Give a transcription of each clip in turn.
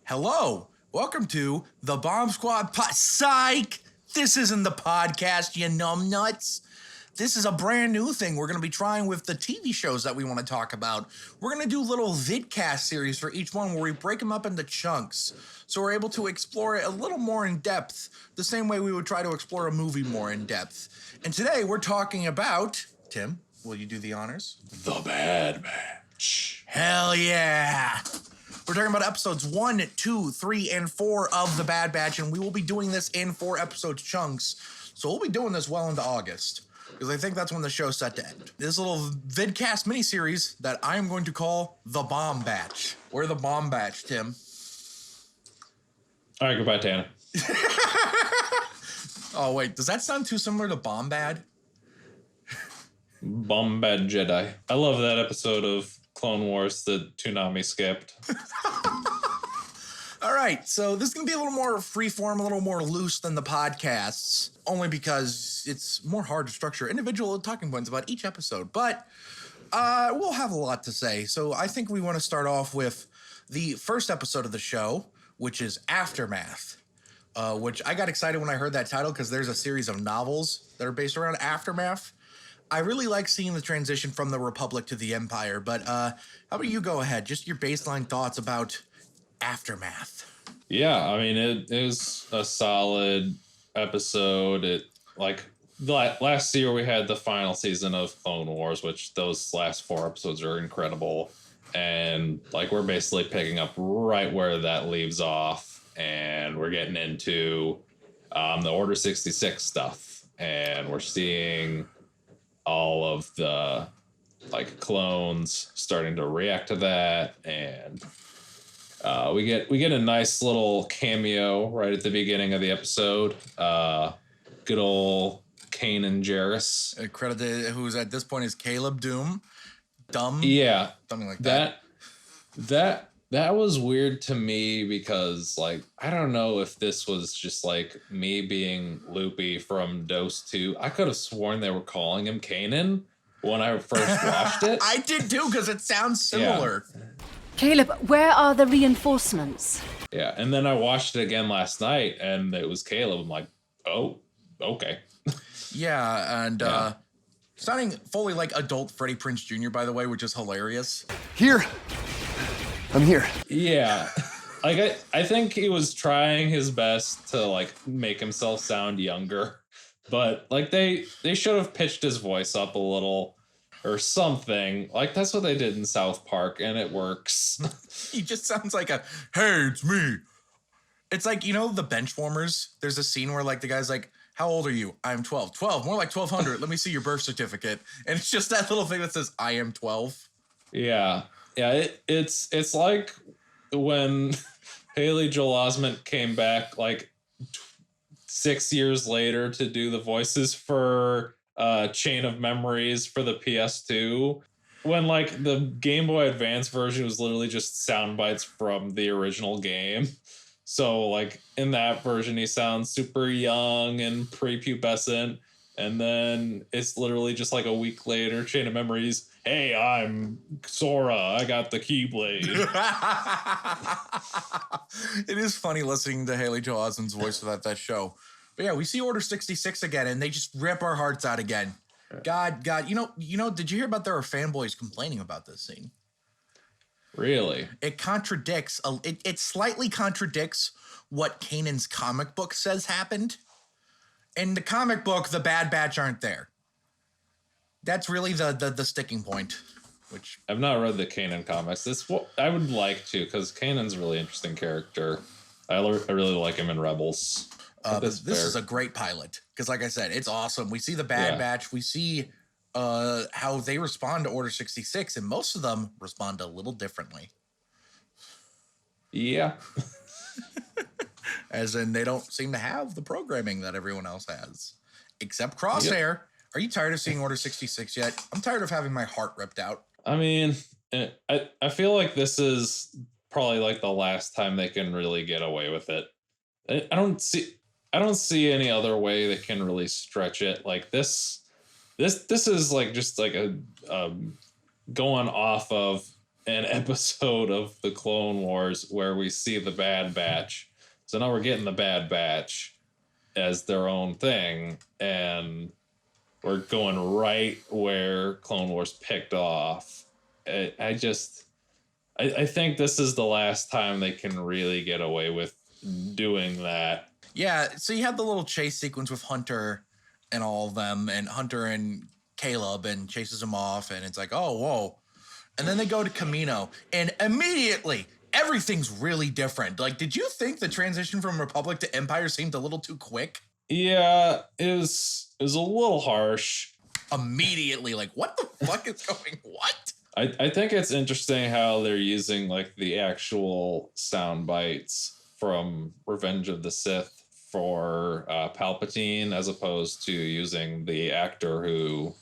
Hello, welcome to the Bomb Squad Psych! This isn't the podcast, you numbnuts. This is a brand new thing we're going to be trying with the TV shows that we want to talk about. We're going to do little VIDCAST series for each one where we break them up into chunks. So we're able to explore it a little more in depth, the same way we would try to explore a movie more in depth. And today we're talking about... Tim, will you do the honors? The Bad Batch. Hell yeah! We're talking about episodes 1, 2, 3, and 4 of The Bad Batch, and we will be doing this in 4 episode chunks. So we'll be doing this well into August, because I think that's when the show's set to end. This little VidCast miniseries that I am going to call The Bomb Batch. We're The Bomb Batch, Tim. All right, goodbye, Tana. Oh, wait, does that sound too similar to Bombad? Bombad Jedi. I love that episode of Clone Wars that Toonami skipped. All right, so this is going to be a little more freeform, a little more loose than the podcasts, only because it's more hard to structure individual talking points about each episode, but we'll have a lot to say. So I think we want to start off with the first episode of the show, which is Aftermath, which I got excited when I heard that title because there's a series of novels that are based around Aftermath. I really like seeing the transition from the Republic to the Empire, but how about you go ahead? Just your baseline thoughts about Aftermath. Yeah, I mean, it is a solid episode. Last year we had the final season of Clone Wars, which those last 4 episodes are incredible. And we're basically picking up right where that leaves off. And we're getting into the Order 66 stuff. And we're seeing all of the clones starting to react to that, and we get a nice little cameo right at the beginning of the episode. Good old Kanan Jarrus, Credited, who's at this point is Caleb Dumb, yeah, something like that. That was weird to me because I don't know if this was just me being loopy from Dose 2. I could have sworn they were calling him Kanan when I first watched it. I did too, because it sounds similar. Yeah. Caleb, where are the reinforcements? Yeah, and then I watched it again last night and it was Caleb. I'm like, oh, okay. Yeah, and sounding fully like adult Freddie Prinze Jr., by the way, which is hilarious. Here. I'm here. Yeah. I think he was trying his best to make himself sound younger, but they should have pitched his voice up a little or something. That's what they did in South Park, and it works. He just sounds like a, hey, it's me. It's the Benchwarmers. There's a scene where the guy's like, how old are you? I'm 12. 12, more like 1200. Let me see your birth certificate. And it's just that little thing that says, I am 12. Yeah. Yeah, it's like when Haley Joel Osment came back 6 years later to do the voices for Chain of Memories for the PS2. When the Game Boy Advance version was literally just sound bites from the original game. So in that version he sounds super young and prepubescent. And then it's literally just a week later, Chain of Memories. Hey, I'm Sora. I got the Keyblade. It is funny listening to Haley Joel Osment's voice without that show. But yeah, we see Order 66 again, and they just rip our hearts out again. God, you know. Did you hear about there are fanboys complaining about this scene? Really? It contradicts. It slightly contradicts what Kanan's comic book says happened. In the comic book, the Bad Batch aren't there. That's really the sticking point. Which I've not read the Kanan comics. This I would like to, because Kanan's a really interesting character. I really like him in Rebels. This is a great pilot because, like I said, it's awesome. We see the Bad Batch. We see how they respond to Order 66, and most of them respond a little differently. Yeah. As in, they don't seem to have the programming that everyone else has, except Crosshair. Yep. Are you tired of seeing Order 66 yet? I'm tired of having my heart ripped out. I mean, I feel like this is probably the last time they can really get away with it. I don't see any other way they can really stretch it. This is just a going off of an episode of the Clone Wars where we see the Bad Batch. So now we're getting the Bad Batch as their own thing, and we're going right where Clone Wars picked off. I think this is the last time they can really get away with doing that. Yeah, so you had the little chase sequence with Hunter and all of them, and Hunter and Caleb, and chases him off, and it's like, oh, whoa. And then they go to Camino, and immediately everything's really different. Like, did you think the transition from Republic to Empire seemed a little too quick? Yeah, it was a little harsh. Immediately, like, what the fuck is going, what? I think it's interesting how they're using like the actual sound bites from Revenge of the Sith for Palpatine, as opposed to using the actor who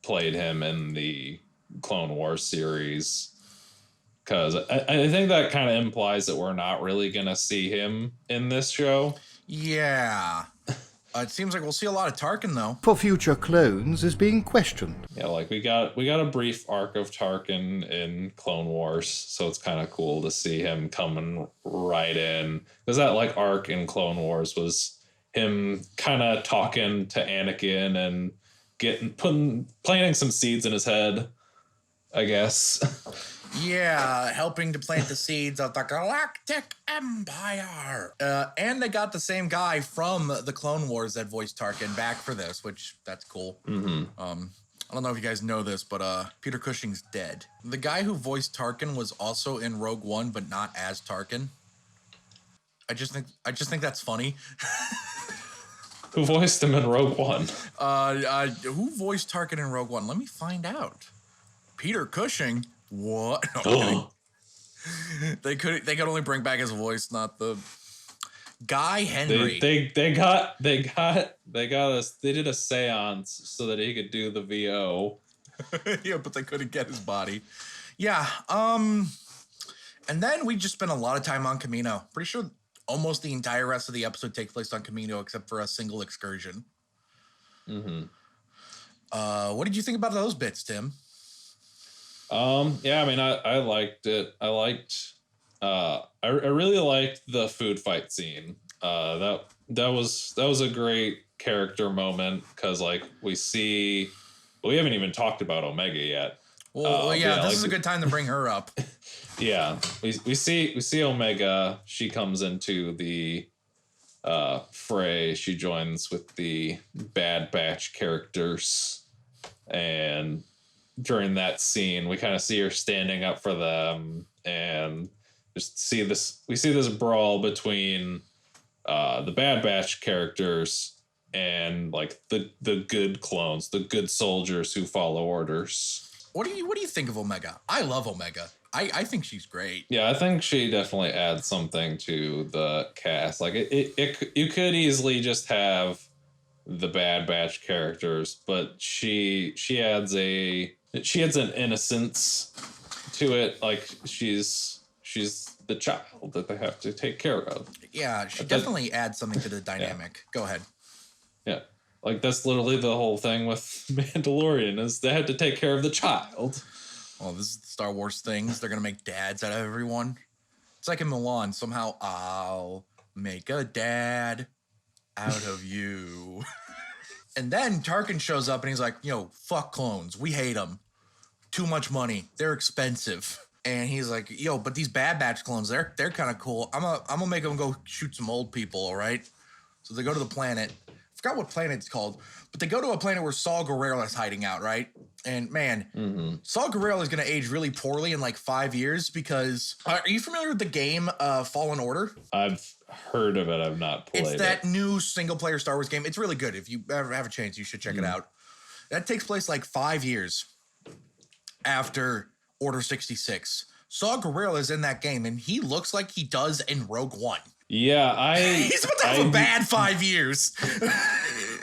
played him in the Clone Wars series. Because I think that kind of implies that we're not really going to see him in this show. Yeah. It seems like we'll see a lot of Tarkin, though. For future clones is being questioned. Yeah, like we got a brief arc of Tarkin in Clone Wars, so it's kind of cool to see him coming right in. Because that like arc in Clone Wars was him kind of talking to Anakin and planting some seeds in his head, I guess. Yeah, helping to plant the seeds of the Galactic Empire. And they got the same guy from the Clone Wars that voiced Tarkin back for this, which that's cool. Mm-hmm. I don't know if you guys know this, but Peter Cushing's dead. The guy who voiced Tarkin was also in Rogue One, but not as Tarkin. I just think that's funny. Who voiced him in Rogue One? Who voiced Tarkin in Rogue One? Let me find out. Peter Cushing. What? Okay. They could only bring back his voice, not the Guy Henry. They did a seance so that he could do the VO. Yeah, but they couldn't get his body. Yeah. And then we just spent a lot of time on Camino. Pretty sure almost the entire rest of the episode takes place on Camino, except for a single excursion. Mm-hmm. What did you think about those bits, Tim? Yeah, I mean, I liked it. I really liked the food fight scene. That was a great character moment, because like we haven't even talked about Omega yet. Well, yeah, this is a good time to bring her up. Yeah, we see Omega. She comes into the fray. She joins with the Bad Batch characters, and during that scene, we kind of see her standing up for them, and just see this. We see this brawl between the Bad Batch characters and like the good clones, the good soldiers who follow orders. What do you think of Omega? I love Omega. I think she's great. Yeah, I think she definitely adds something to the cast. Like you could easily just have the Bad Batch characters, but she adds an innocence to it. Like she's the child that they have to take care of. Yeah, she definitely adds something to the dynamic. Yeah. Go ahead. Yeah. Like that's literally the whole thing with Mandalorian, is they had to take care of the child. Well, this is the Star Wars things. They're gonna make dads out of everyone. It's like in Milan. Somehow I'll make a dad out of you. And then Tarkin shows up and he's like, yo, fuck clones. We hate them. Too much money. They're expensive. And he's like, yo, but these Bad Batch clones, they're kind of cool. I'm gonna make them go shoot some old people, all right? So they go to the planet. I forgot what planet it's called, but they go to a planet where Saw Gerrera is hiding out, right? And man, Saw Gerrera is going to age really poorly in like 5 years because... are you familiar with the game Fallen Order? I've heard of it. I've not played it. It's that new single-player Star Wars game. It's really good. If you ever have a chance, you should check it out. That takes place like 5 years after Order 66. Saw Gerrera is in that game, and he looks like he does in Rogue One. Yeah, he's about to have a bad 5 years.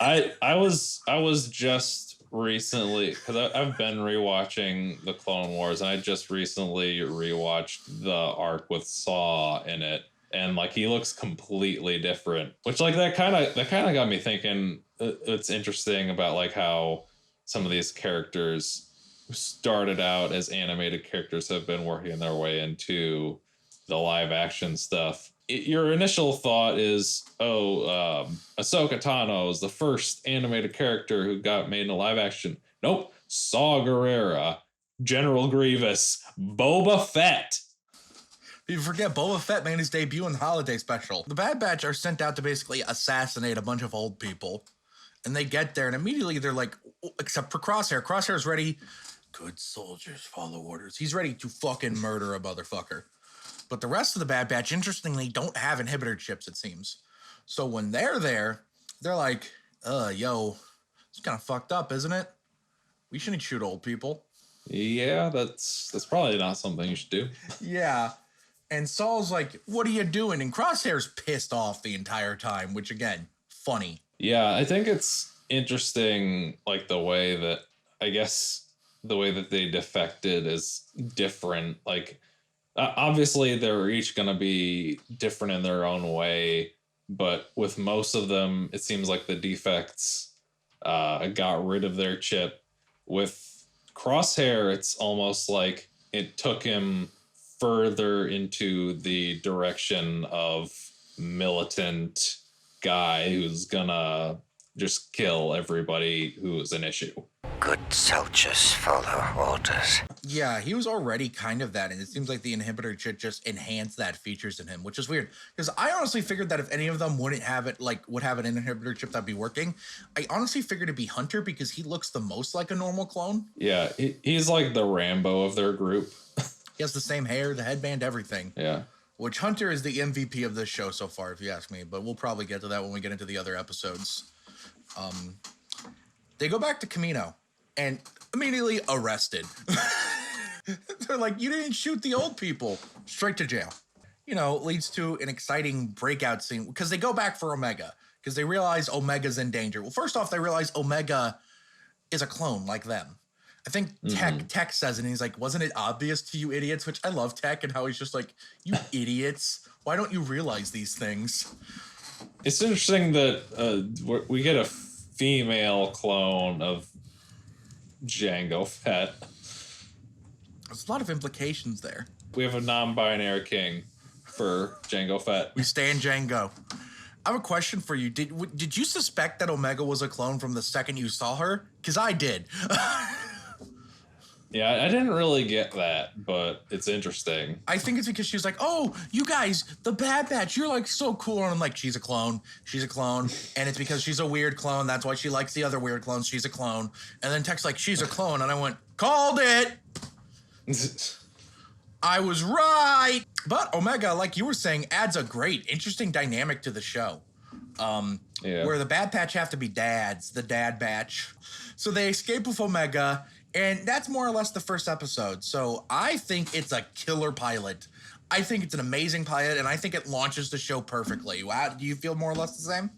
I was just recently, because I've been rewatching the Clone Wars, and I just recently rewatched the arc with Saw in it, and like he looks completely different, which like that kind of got me thinking. It's interesting about like how some of these characters started out as animated characters have been working their way into the live action stuff. Your initial thought is, Ahsoka Tano is the first animated character who got made in a live action. Nope. Saw Gerrera, General Grievous, Boba Fett. You forget Boba Fett made his debut in the holiday special. The Bad Batch are sent out to basically assassinate a bunch of old people. And they get there and immediately they're like, except for Crosshair. Crosshair's ready. Good soldiers follow orders. He's ready to fucking murder a motherfucker. But the rest of the Bad Batch, interestingly, don't have inhibitor chips, it seems. So when they're there, they're like, yo, it's kind of fucked up, isn't it? We shouldn't shoot old people. Yeah, that's probably not something you should do. Yeah. And Saul's like, what are you doing? And Crosshair's pissed off the entire time, which, again, funny. Yeah, I think it's interesting, like, the way that they defected is different. Like, obviously, they're each going to be different in their own way, but with most of them, it seems like the defects got rid of their chip. With Crosshair, it's almost like it took him further into the direction of militant guy who's gonna just kill everybody who's an issue. Good soldiers follow orders. Yeah, he was already kind of that, and it seems like the inhibitor chip just enhanced that features in him, which is weird. Because I honestly figured that if any of them wouldn't have it, like, would have an inhibitor chip that'd be working, I honestly figured it'd be Hunter because he looks the most like a normal clone. Yeah, he's like the Rambo of their group. He has the same hair, the headband, everything. Yeah. Which Hunter is the MVP of this show so far, if you ask me, but we'll probably get to that when we get into the other episodes. They go back to Camino and immediately arrested. They're like, you didn't shoot the old people. Straight to jail. You know, leads to an exciting breakout scene because they go back for Omega because they realize Omega's in danger. Well, first off, they realize Omega is a clone like them. I think Tech says it, and he's like, wasn't it obvious to you idiots? Which I love Tech and how he's just like, you idiots. Why don't you realize these things? It's interesting that we get a female clone of Jango Fett. There's a lot of implications there. We have a non-binary king for Jango Fett. We stand Jango. I have a question for you. Did you suspect that Omega was a clone from the second you saw her? Because I did. Yeah, I didn't really get that, but it's interesting. I think it's because she was like, oh, you guys, the Bad Batch, you're like so cool. And I'm like, she's a clone. She's a clone. And it's because she's a weird clone. That's why she likes the other weird clones. She's a clone. And then Tech's like, she's a clone. And I went, called it. I was right. But Omega, like you were saying, adds a great, interesting dynamic to the show. Where the Bad Batch have to be dads, the Dad Batch. So they escape with Omega. And that's more or less the first episode. So I think it's a killer pilot. I think it's an amazing pilot, and I think it launches the show perfectly. Wow, do you feel more or less the same?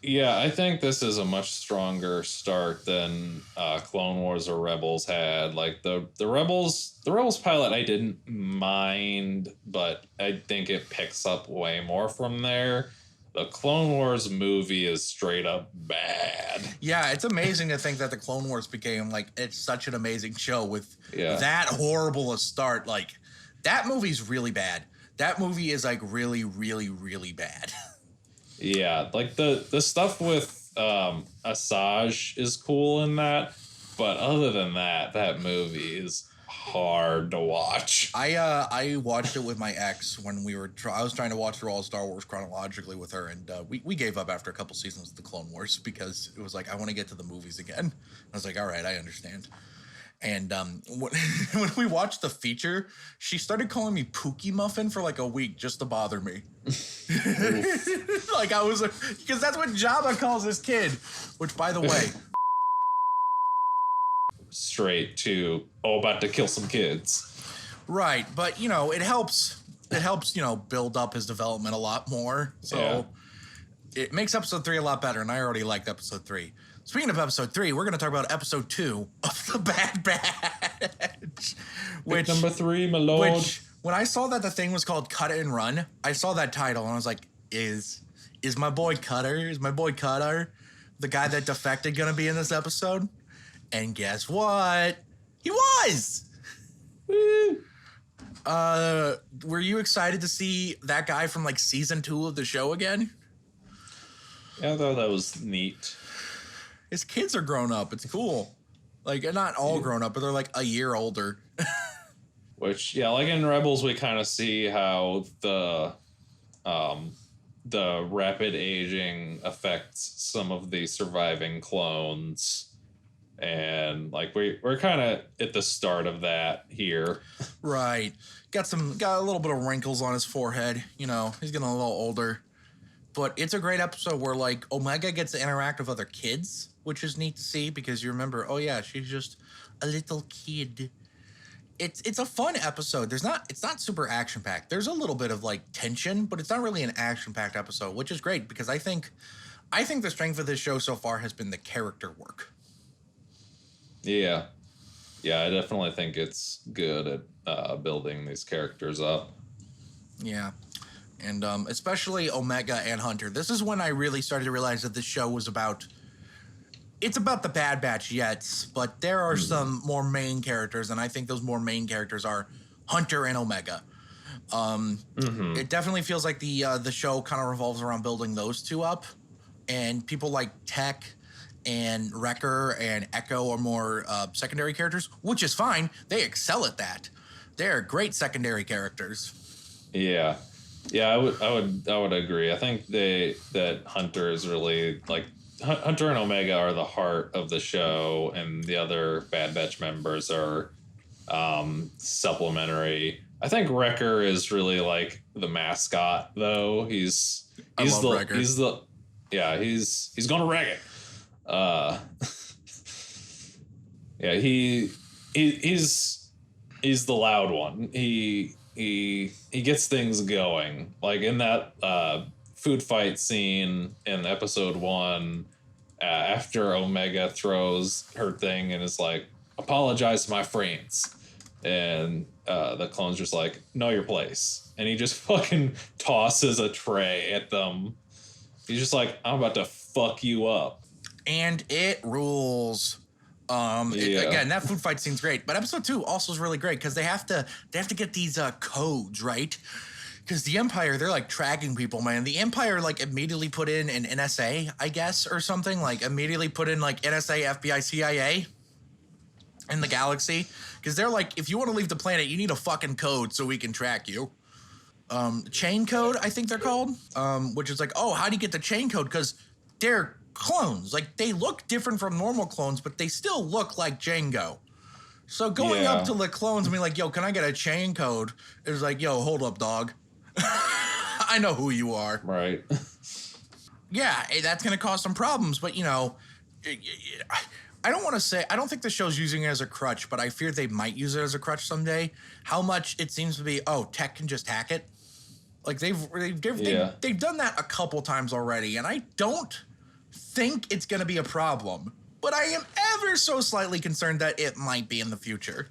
Yeah, I think this is a much stronger start than Clone Wars or Rebels had. Like the Rebels pilot I didn't mind, but I think it picks up way more from there. The Clone Wars movie is straight up bad. Yeah, it's amazing to think that the Clone Wars became, like, it's such an amazing show with that horrible a start. Like, that movie's really bad. That movie is, like, really, really, really bad. Yeah, like, the stuff with Asajj is cool in that, but other than that, that movie is hard to watch. I watched it with my ex when we were I was trying to watch through all Star Wars chronologically with her, and we gave up after a couple seasons of the Clone Wars because it was like, I want to get to the movies again. I was like, all right, I understand. And when we watched the feature, she started calling me Pookie Muffin for like a week just to bother me. Like I was like, because that's what Jabba calls his kid, which by the way, straight to about to kill some kids. Right, but you know, it helps, you know, build up his development a lot more. So it makes episode 3 a lot better, and I already liked episode 3. Speaking of episode 3, we're going to talk about episode 2 of The Bad Batch. Which number 3, my lord. Which, when I saw that the thing was called Cut It and Run, I saw that title and I was like, is my boy Cutter, the guy that defected, going to be in this episode? And guess what? He was. Woo. Were you excited to see that guy from like season 2 of the show again? Yeah, I thought that was neat. His kids are grown up. It's cool. Like, not all grown up, but they're like a year older. Which, yeah, like in Rebels, we kind of see how the rapid aging affects some of the surviving clones. And like we're kind of at the start of that here. Right. Got a little bit of wrinkles on his forehead. You know, he's getting a little older. But it's a great episode where like Omega gets to interact with other kids, which is neat to see because you remember, oh yeah, she's just a little kid. It's a fun episode. It's not super action packed. There's a little bit of like tension, but it's not really an action packed episode, which is great because I think the strength of this show so far has been the character work. Yeah, I definitely think it's good at building these characters up. Yeah. And especially Omega and Hunter. This is when I really started to realize that this show was about the Bad Batch yet, but there are some more main characters, and I think those more main characters are Hunter and Omega. It definitely feels like the show kind of revolves around building those two up, and people like Tech and Wrecker and Echo are more secondary characters, which is fine. They excel at that. They're great secondary characters. Yeah, I would agree. I think that Hunter is really like Hunter and Omega are the heart of the show, and the other Bad Batch members are supplementary. I think Wrecker is really like the mascot, though. He's gonna wreck it. Yeah, he's the loud one. He gets things going. Like in that food fight scene in episode 1, after Omega throws her thing and is like, apologize to my friends. And the clone's just like, know your place. And he just fucking tosses a tray at them. He's just like, I'm about to fuck you up. And it rules. Again, that food fight scene's great, but episode 2 also is really great because they have to get these codes, right? Because the Empire, they're like tracking people, man. The Empire like immediately put in an NSA, I guess, or something. Like immediately put in like NSA, FBI, CIA in the galaxy because they're like, if you want to leave the planet, you need a fucking code so we can track you. Chain code, I think they're called, which is like, oh, how do you get the chain code? Because they're clones. Like, they look different from normal clones, but they still look like Jango. So going up to the clones and being like, yo, can I get a chain code? It was like, yo, hold up, dog. I know who you are. Right. Yeah, that's going to cause some problems, but, you know, I don't think the show's using it as a crutch, but I fear they might use it as a crutch someday. How much it seems to be, oh, Tech can just hack it. Like, they've done that a couple times already, and I don't think it's going to be a problem, but I am ever so slightly concerned that it might be in the future.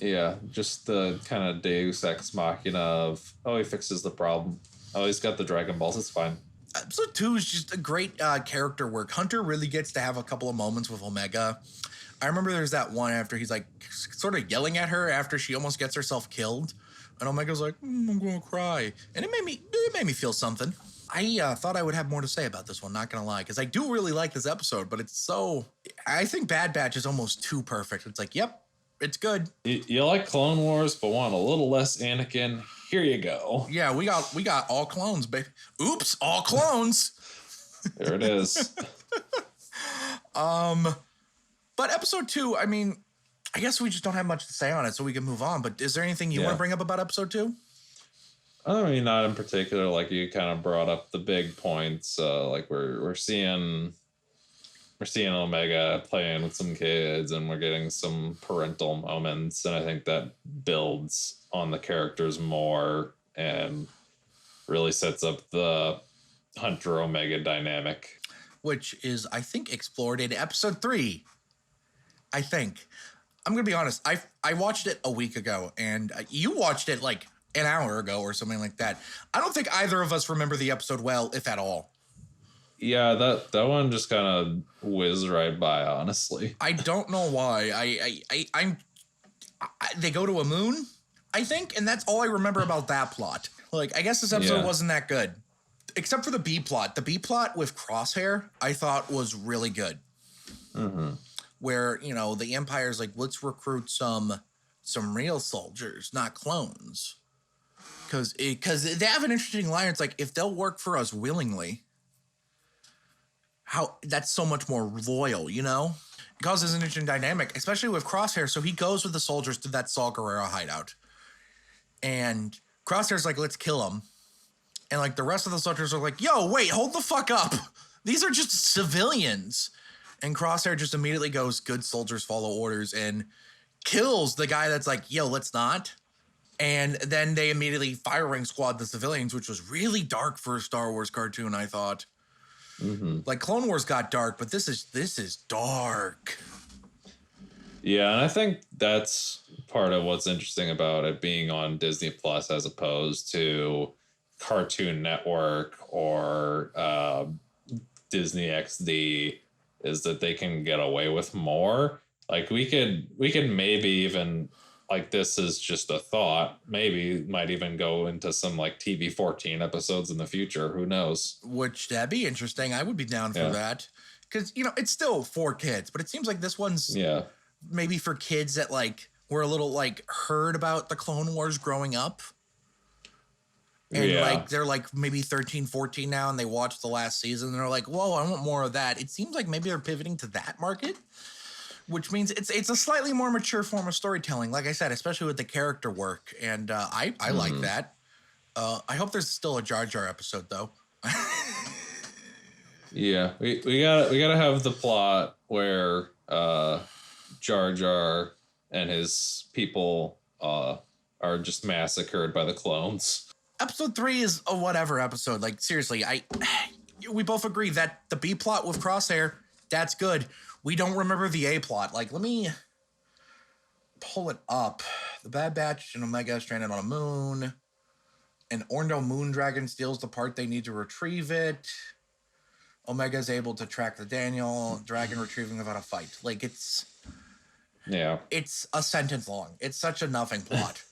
Yeah, just the kind of Deus Ex Machina of, oh, he fixes the problem. Oh, he's got the Dragon Balls, it's fine. Episode 2 is just a great character work. Hunter really gets to have a couple of moments with Omega. I remember there's that one after he's like sort of yelling at her after she almost gets herself killed, and Omega's like, I'm gonna cry, and it made me feel something. I thought I would have more to say about this one, not gonna lie, because I do really like this episode, but I think Bad Batch is almost too perfect. It's like, yep, it's good. You like Clone Wars, but want a little less Anakin? Here you go. Yeah, we got all clones, baby. Oops, all clones. There it is. But episode 2, I mean, I guess we just don't have much to say on it, so we can move on. But is there anything you want to bring up about episode 2? I mean, not in particular. Like, you kind of brought up the big points. Like we're seeing Omega playing with some kids, and we're getting some parental moments, and I think that builds on the characters more and really sets up the Hunter Omega dynamic, which is, I think, explored in episode 3. I think. I'm gonna be honest. I watched it a week ago, and you watched it like an hour ago or something like that. I don't think either of us remember the episode well, if at all. Yeah, that one just kind of whizzed right by, honestly. I don't know why. I'm they go to a moon, I think, and that's all I remember about that plot. Like, I guess this episode wasn't that good, except for the B plot. The B plot with Crosshair, I thought was really good. Mm-hmm. Where, you know, the Empire's like, let's recruit some real soldiers, not clones. Because they have an interesting line. It's like, if they'll work for us willingly, that's so much more loyal, you know? It causes an interesting dynamic, especially with Crosshair. So he goes with the soldiers to that Saw Gerrera hideout. And Crosshair's like, let's kill him. And like the rest of the soldiers are like, yo, wait, hold the fuck up. These are just civilians. And Crosshair just immediately goes, good soldiers follow orders, and kills the guy that's like, yo, let's not. And then they immediately firing squad the civilians, which was really dark for a Star Wars cartoon, I thought. Mm-hmm. Like Clone Wars got dark, but this is dark. Yeah, and I think that's part of what's interesting about it being on Disney Plus as opposed to Cartoon Network or Disney XD, is that they can get away with more. Like we could maybe even, like, this is just a thought, maybe might even go into some like TV 14 episodes in the future. Who knows? Which that'd be interesting. I would be down for that. Because, you know, it's still for kids, but it seems like this one's maybe for kids that like were a little like heard about the Clone Wars growing up. And like they're like maybe 13, 14 now, and they watched the last season and they're like, whoa, I want more of that. It seems like maybe they're pivoting to that market, which means it's a slightly more mature form of storytelling, like I said, especially with the character work. And I like that. I hope there's still a Jar Jar episode though. Yeah, we gotta have the plot where Jar Jar and his people are just massacred by the clones. Episode 3 is a whatever episode. Like, seriously, we both agree that the B plot with Crosshair, that's good. We don't remember the A plot. Like, let me pull it up. The Bad Batch and Omega stranded on a moon. An Orndale moon dragon steals the part they need to retrieve it. Omega's able to track the Daniel dragon retrieving without a fight. Like, it's a sentence long. It's such a nothing plot.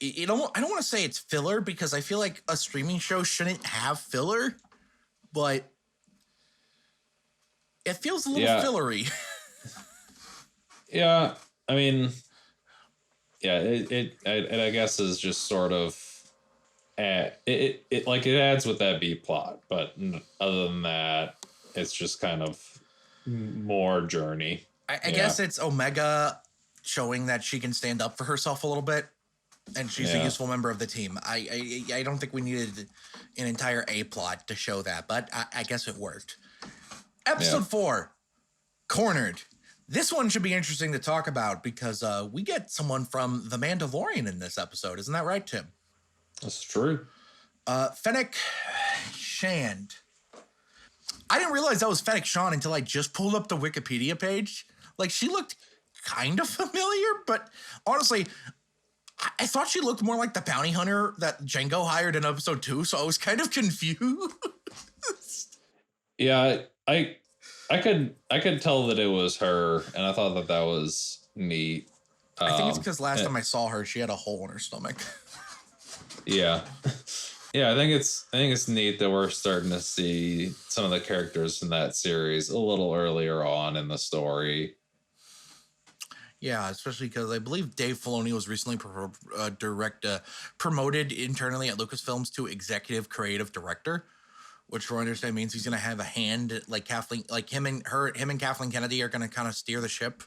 I don't want to say it's filler because I feel like a streaming show shouldn't have filler, but it feels a little fillery. Yeah, I mean, it I guess is just sort of it like it adds with that B plot, but other than that, it's just kind of more journey. I guess it's Omega showing that she can stand up for herself a little bit. And she's a useful member of the team. I don't think we needed an entire A plot to show that, but I guess it worked. Episode 4, Cornered. This one should be interesting to talk about because we get someone from The Mandalorian in this episode. Isn't that right, Tim? That's true. Fennec Shand. I didn't realize that was Fennec Shand until I just pulled up the Wikipedia page. Like, she looked kind of familiar, but honestly, I thought she looked more like the bounty hunter that Jango hired in episode 2, so I was kind of confused. Yeah, I could tell that it was her, and I thought that was neat. I think it's because last time I saw her, she had a hole in her stomach. Yeah. Yeah, I think it's neat that we're starting to see some of the characters in that series a little earlier on in the story. Yeah, especially because I believe Dave Filoni was recently promoted internally at Lucasfilms to executive creative director, which for understand means he's going to have a hand like Kathleen, like him and Kathleen Kennedy are going to kind of steer the ship.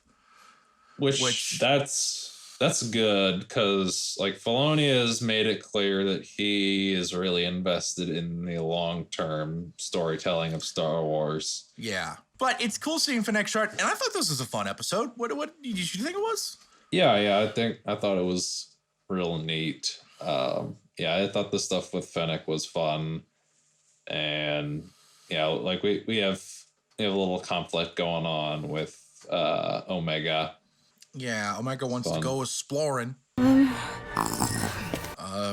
Which that's good because like Filoni has made it clear that he is really invested in the long-term storytelling of Star Wars. Yeah. But it's cool seeing Fennec Shand, and I thought this was a fun episode. What did you think it was? Yeah, I thought it was real neat. I thought the stuff with Fennec was fun, and like we have a little conflict going on with Omega. Yeah, Omega wants to go exploring,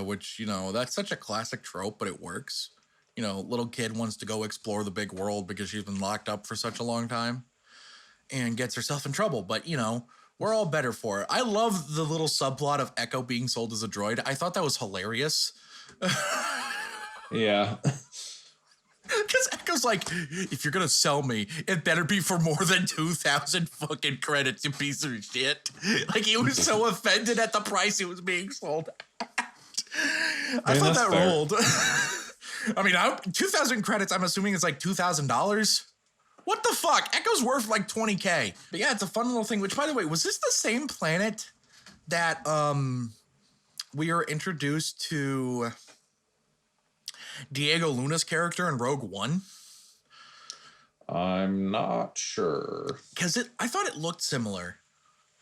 which that's such a classic trope, but it works. Little kid wants to go explore the big world because she's been locked up for such a long time and gets herself in trouble. But, We're all better for it. I love the little subplot of Echo being sold as a droid. I thought that was hilarious. Yeah. Because Echo's like, if you're going to sell me, it better be for more than 2,000 fucking credits, you piece of shit. Like, he was so offended at the price it was being sold at. I thought that fair. rolled. I mean, 2,000 credits, I'm assuming it's like $2,000. What the fuck? Echo's worth like 20K. But yeah, it's a fun little thing, which, by the way, was this the same planet that we were introduced to Diego Luna's character in Rogue One? I'm not sure. Because I thought it looked similar,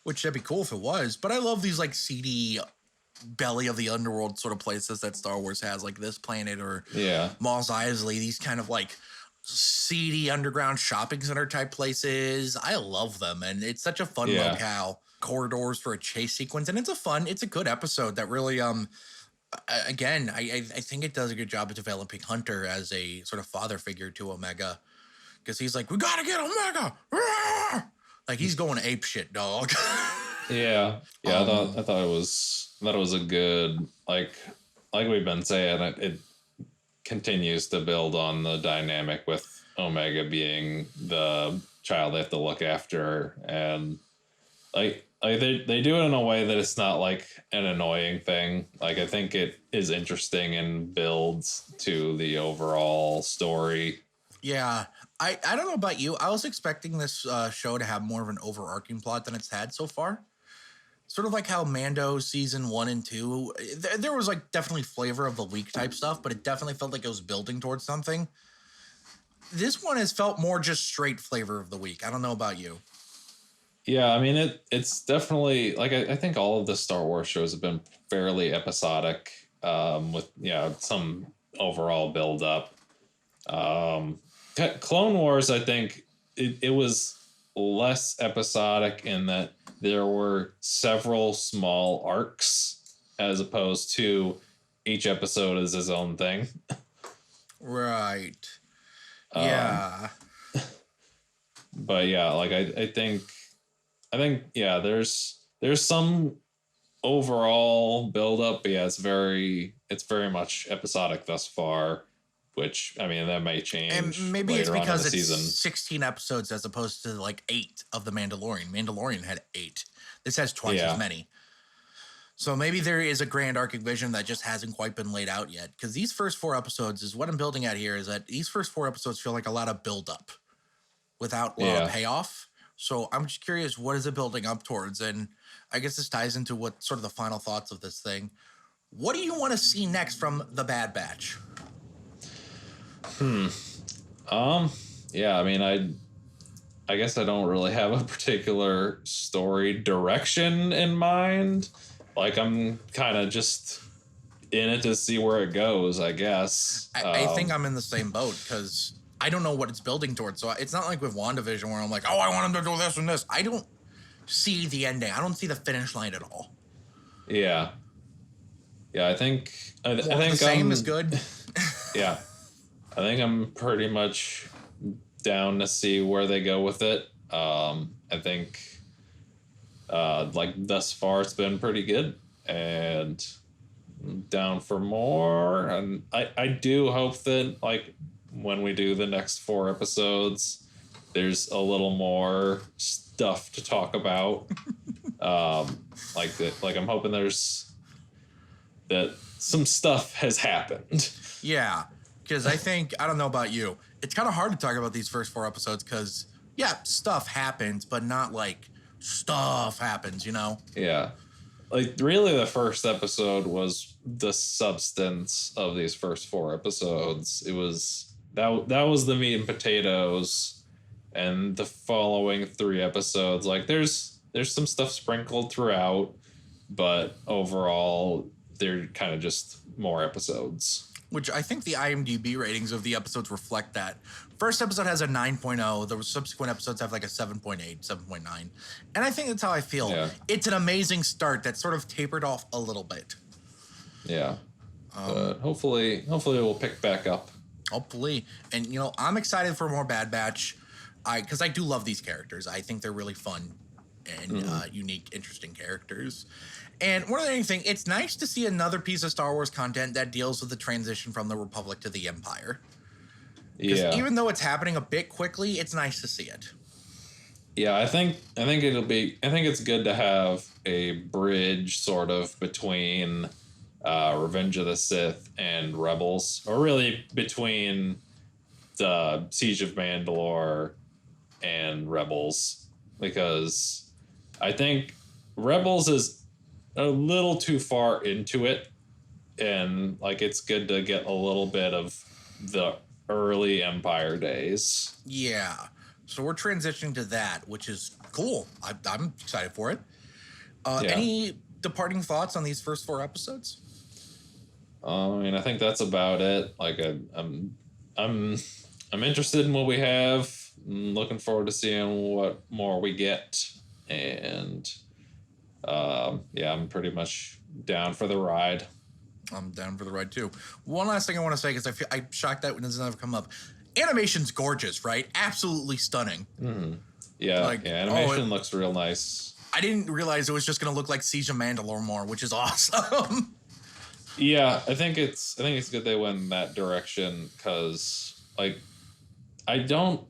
which that'd be cool if it was. But I love these like seedy belly of the underworld sort of places that Star Wars has, like this planet or Mos Eisley, these kind of like seedy underground shopping center type places. I love them, and it's such a fun locale. Corridors for a chase sequence, and it's a good episode that really again, I think it does a good job of developing Hunter as a sort of father figure to Omega, because he's like, we gotta get Omega, like he's going ape shit, dog. I thought it was a good, like we've been saying, it continues to build on the dynamic with Omega being the child they have to look after, and like they do it in a way that it's not like an annoying thing. Like, I think it is interesting and builds to the overall story. Yeah, I don't know about you. I was expecting this show to have more of an overarching plot than it's had so far. Sort of like how Mando season 1 and 2, there was like definitely flavor of the week type stuff, but it definitely felt like it was building towards something. This one has felt more just straight flavor of the week. I don't know about you. Yeah, I mean, it's definitely, like, I think all of the Star Wars shows have been fairly episodic, with some overall build up. Clone Wars, I think it was less episodic in that there were several small arcs as opposed to each episode is his own thing. Right. Yeah. But yeah, like I think there's some overall build up, but yeah, it's very much episodic thus far, which, I mean, that may change. And maybe it's because it's season. 16 episodes as opposed to like 8 of The Mandalorian. Mandalorian had 8. This has twice as many. So maybe there is a grand arcing vision that just hasn't quite been laid out yet. Because these first 4 episodes is what I'm building at here, is that these first 4 episodes feel like a lot of build up without a lot of payoff. So I'm just curious, what is it building up towards? And I guess this ties into what sort of the final thoughts of this thing. What do you want to see next from the Bad Batch? Yeah, I mean, I guess I don't really have a particular story direction in mind. Like, I'm kind of just in it to see where it goes, I guess. I think I'm in the same boat, because I don't know what it's building towards. So it's not like with WandaVision where I'm like, oh, I want him to do this and this. I don't see the ending. I don't see the finish line at all. Yeah. Yeah, I think the same is good. Yeah. I think I'm pretty much down to see where they go with it. I think like thus far it's been pretty good, and I'm down for more. And I do hope that, like, when we do the next 4 episodes, there's a little more stuff to talk about. Like I'm hoping that some stuff has happened. Yeah. Because I think, I don't know about you, it's kind of hard to talk about these first 4 episodes because, yeah, stuff happens, but not like stuff happens, you know? Yeah. Like, really, the first episode was the substance of these first 4 episodes. It was, that was the meat and potatoes, and the following 3 episodes, like, there's some stuff sprinkled throughout, but overall, they're kind of just more episodes. Which I think the IMDb ratings of the episodes reflect that. First episode has a 9.0. The subsequent episodes have like a 7.8, 7.9. And I think that's how I feel. Yeah. It's an amazing start that sort of tapered off a little bit. Yeah. But hopefully we'll pick back up. Hopefully. And, you know, I'm excited for more Bad Batch because I do love these characters. I think they're really fun. and unique, interesting characters. And more than anything, it's nice to see another piece of Star Wars content that deals with the transition from the Republic to the Empire. Because even though it's happening a bit quickly, it's nice to see it. Yeah, I think it's good to have a bridge sort of between Revenge of the Sith and Rebels, or really between the Siege of Mandalore and Rebels, because I think Rebels is a little too far into it, and like it's good to get a little bit of the early Empire days. Yeah. So we're transitioning to that, which is cool. I'm excited for it. Any departing thoughts on these first 4 episodes? I mean, I think that's about it. Like, I'm interested in what we have. I'm looking forward to seeing what more we get, and I'm pretty much down for the ride. I'm down for the ride too. One last thing I want to say, because I'm shocked that it doesn't ever come up. Animation's gorgeous, right? Absolutely stunning. Mm-hmm. Yeah, animation looks real nice. I didn't realize it was just going to look like Siege of Mandalore more, which is awesome. Yeah, I think it's good they went in that direction, because I don't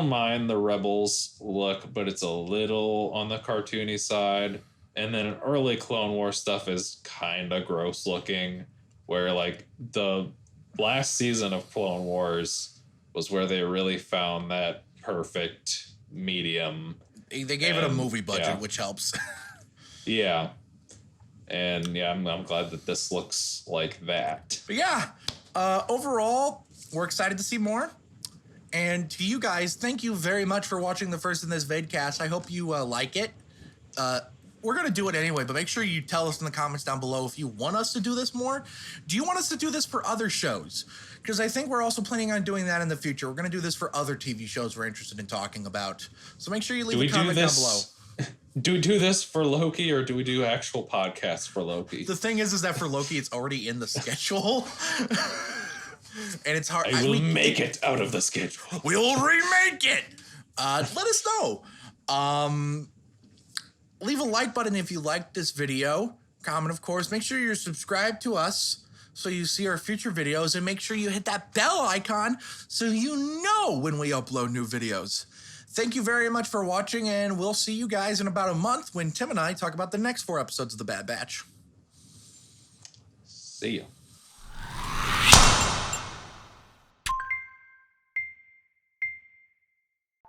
mind the Rebels look, but it's a little on the cartoony side. And then early Clone Wars stuff is kind of gross looking, where like the last season of Clone Wars was where they really found that perfect medium. They gave it a movie budget, which helps. Yeah. And I'm glad that this looks like that. But overall, we're excited to see more. And to you guys, thank you very much for watching the first in this VidCast. I hope you like it. We're going to do it anyway, but make sure you tell us in the comments down below if you want us to do this more. Do you want us to do this for other shows? Because I think we're also planning on doing that in the future. We're going to do this for other TV shows we're interested in talking about. So make sure you leave a comment down below. Do we do this for Loki, or do we do actual podcasts for Loki? The thing is that for Loki, it's already in the schedule. And it's hard. I will make it out of the schedule. We'll remake it. Let us know. Leave a like button if you liked this video. Comment, of course. Make sure you're subscribed to us so you see our future videos, and make sure you hit that bell icon so you know when we upload new videos. Thank you very much for watching, and we'll see you guys in about a month when Tim and I talk about the next 4 episodes of The Bad Batch. See ya.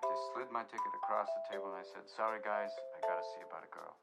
They slid my ticket across the table and I said, "Sorry guys, I gotta see about a girl."